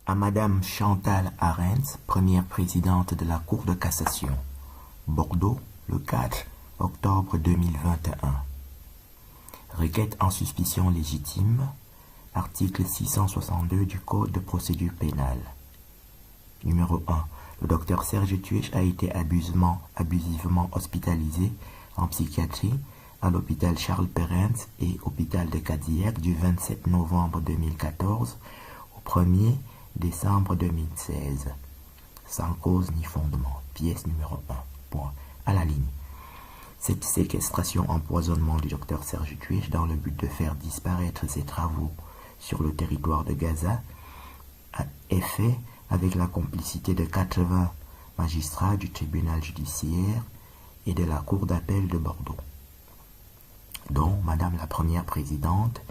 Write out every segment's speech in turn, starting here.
à Madame Chantal Arens, première présidente de la Cour de cassation, Bordeaux, le 4 octobre 2021. Requête en suspicion légitime, article 662 du Code de procédure pénale. Numéro 1. Le docteur Serge Tuech a été abusivement hospitalisé en psychiatrie à l'hôpital Charles Perrens et hôpital de Cadillac du 27 novembre 2014 au 1er décembre 2016, sans cause ni fondement. Pièce numéro 1. Point. À la ligne. Cette séquestration empoisonnement du docteur Serge Tuech dans le but de faire disparaître ses travaux sur le territoire de Gaza est fait avec la complicité de 80 magistrats du tribunal judiciaire et de la Cour d'appel de Bordeaux, dont Madame la première présidente,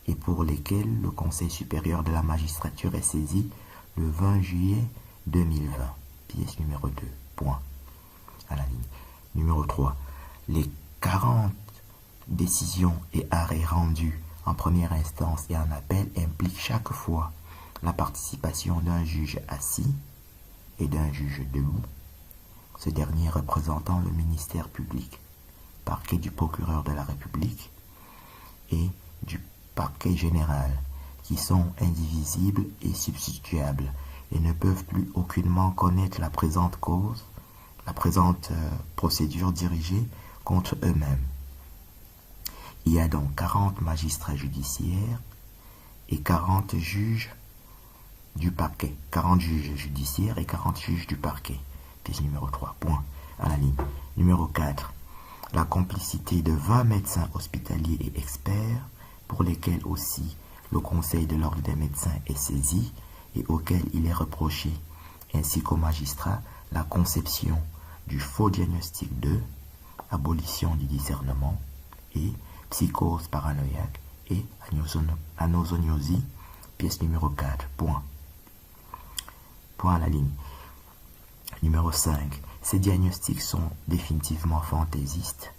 et pour lesquels le Conseil supérieur de la magistrature est saisi le 20 juillet 2020. Pièce numéro 2. Point. À la ligne. Numéro 3. Les 40 décisions et arrêts rendus en première instance et en appel impliquent chaque fois la participation d'un juge assis et d'un juge debout, ce dernier représentant le ministère public, parquet du procureur de la République et du parquet général, qui sont indivisibles et substituables et ne peuvent plus aucunement connaître la présente procédure dirigée contre eux-mêmes. Il y a donc 40 magistrats judiciaires et 40 juges du parquet. 40 juges judiciaires et 40 juges du parquet. Pièce numéro 3. Point. À la ligne. Numéro 4. La complicité de 20 médecins hospitaliers et experts, pour lesquels aussi le Conseil de l'ordre des médecins est saisi et auquel il est reproché, ainsi qu'aux magistrats, la conception du faux diagnostic de abolition du discernement et psychose paranoïaque et anosognosie. Pièce numéro 4. Point. Point à la ligne. Numéro 5. Ces diagnostics sont définitivement fantaisistes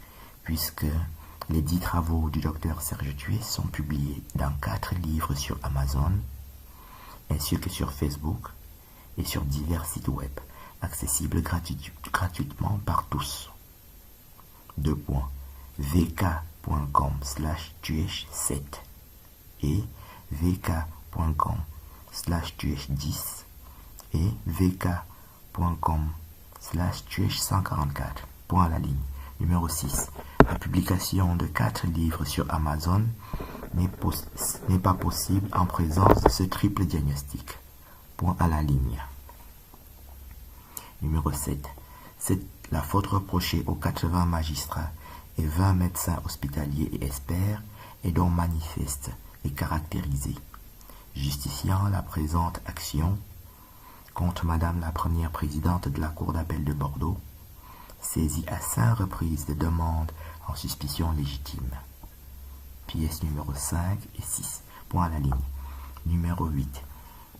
puisque les 10 travaux du docteur Serge Tuech sont publiés dans 4 livres sur Amazon ainsi que sur Facebook et sur divers sites web accessibles gratuitement par tous. 2 points. vk.com/tuech7 et vk.com/tuech10 et vk.com/tuech144. Point à la ligne. Numéro 6. La publication de 4 livres sur Amazon n'est pas possible en présence de ce triple diagnostic. Point à la ligne. Numéro 7. La faute reprochée aux 80 magistrats et 20 médecins hospitaliers et experts est donc manifeste et caractérisée, justifiant la présente action contre Madame la première présidente de la Cour d'appel de Bordeaux, saisie à 5 reprises de demandes en suspicion légitime. Pièces numéro 5 et 6. Point à la ligne. Numéro 8.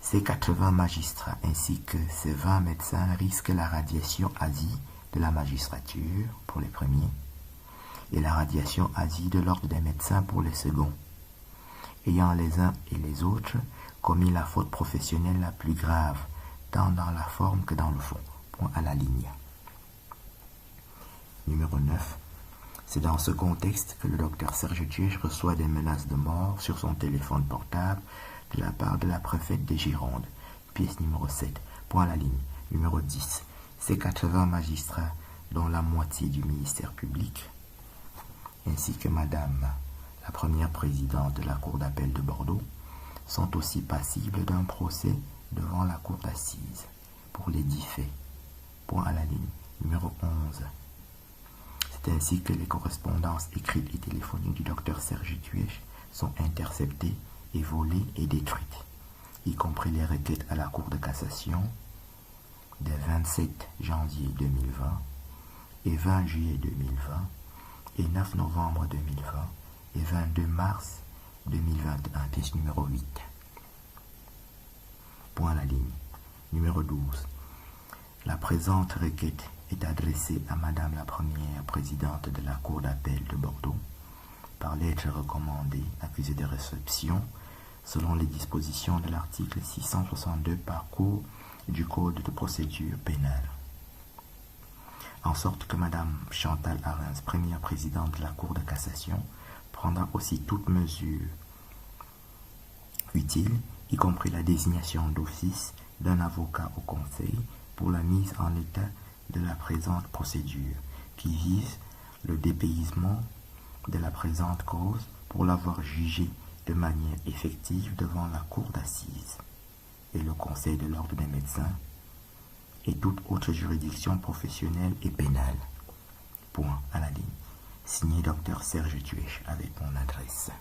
Ces 80 magistrats ainsi que ces 20 médecins risquent la radiation ASI de la magistrature pour les premiers et la radiation ASI de l'ordre des médecins pour les seconds, ayant les uns et les autres commis la faute professionnelle la plus grave, tant dans la forme que dans le fond. Point à la ligne. Numéro 9. C'est dans ce contexte que le docteur Serge Tuech reçoit des menaces de mort sur son téléphone portable de la part de la préfète de Gironde. Pièce numéro 7. Point à la ligne. Numéro 10. Ces 80 magistrats, dont la moitié du ministère public, ainsi que Madame la première présidente de la Cour d'appel de Bordeaux, sont aussi passibles d'un procès devant la Cour d'assises pour les 10 faits. Point à la ligne. Numéro 11. C'est ainsi que les correspondances écrites et téléphoniques du docteur Serge Tuech sont interceptées et volées et détruites, y compris les requêtes à la Cour de cassation des 27 janvier 2020 et 20 juillet 2020 et 9 novembre 2020 et 22 mars 2021, pièce numéro 8. Point à la ligne. Numéro 12. La présente requête est adressée à Madame la première présidente de la Cour d'appel de Bordeaux par lettre recommandée accusée de réception selon les dispositions de l'article 662 parcours du Code de procédure pénale. En sorte que Mme Chantal Arens, première présidente de la Cour de cassation, prendra aussi toute mesure utile, y compris la désignation d'office d'un avocat au Conseil pour la mise en état de la présente procédure, qui vise le dépaysement de la présente cause pour l'avoir jugée de manière effective devant la Cour d'assises et le Conseil de l'ordre des médecins et toute autre juridiction professionnelle et pénale. Point à la ligne. Signé Dr Serge Tuech avec mon adresse.